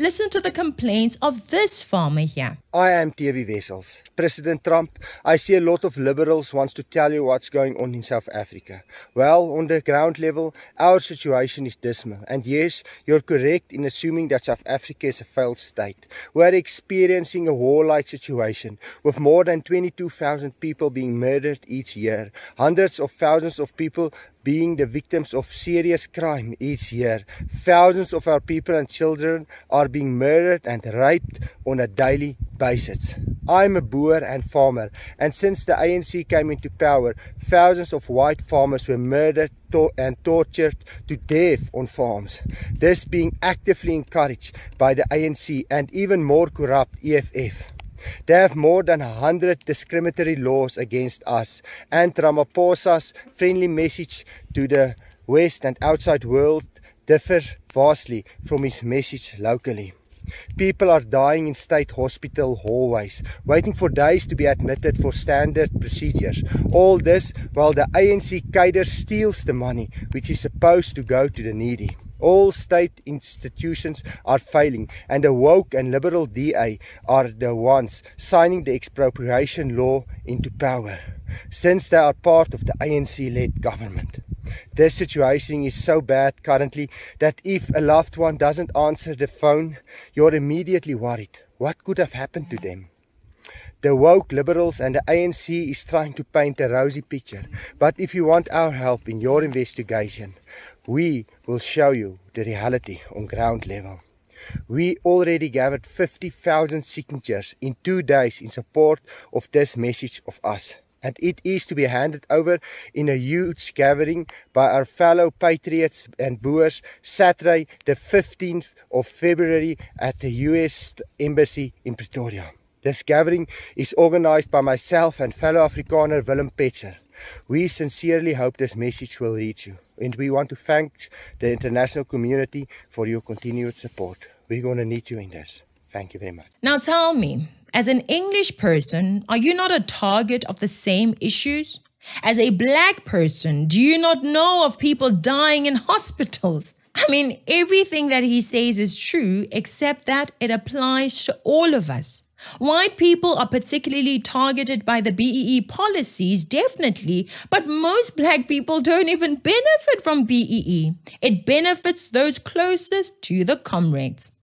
Listen to the complaints of this farmer here. I am TV Wessels. President Trump, I see a lot of liberals wants to tell you what's going on in South Africa. Well, on the ground level, our situation is dismal. And yes, you're correct in assuming that South Africa is a failed state. We're experiencing a war-like situation with more than 22,000 people being murdered each year. Hundreds of thousands of people being the victims of serious crime each year. Thousands of our people and children are being murdered and raped on a daily basis. I'm a boer and farmer, and since the ANC came into power, thousands of white farmers were murdered and tortured to death on farms. This being actively encouraged by the ANC and even more corrupt EFF. They have more than 100 discriminatory laws against us, and Ramaphosa's friendly message to the West and outside world differs vastly from his message locally. People are dying in state hospital hallways, waiting for days to be admitted for standard procedures. All this while the ANC cadre steals the money which is supposed to go to the needy. All state institutions are failing, and the woke and liberal DA are the ones signing the expropriation law into power, since they are part of the ANC-led government. This situation is so bad currently that if a loved one doesn't answer the phone, you're immediately worried. What could have happened to them? The woke liberals and the ANC is trying to paint a rosy picture, but if you want our help in your investigation, we will show you the reality on ground level. We already gathered 50,000 signatures in 2 days in support of this message of us. And it is to be handed over in a huge gathering by our fellow patriots and boers Saturday the 15th of February at the US Embassy in Pretoria. This gathering is organized by myself and fellow Afrikaner Willem Petzer. We sincerely hope this message will reach you, and we want to thank the international community for your continued support. We're going to need you in this. Thank you very much. Now tell me, as an English person, are you not a target of the same issues? As a black person, do you not know of people dying in hospitals? I mean, everything that he says is true, except that it applies to all of us. White people are particularly targeted by the BEE policies, definitely, but most black people don't even benefit from BEE. It benefits those closest to the comrades.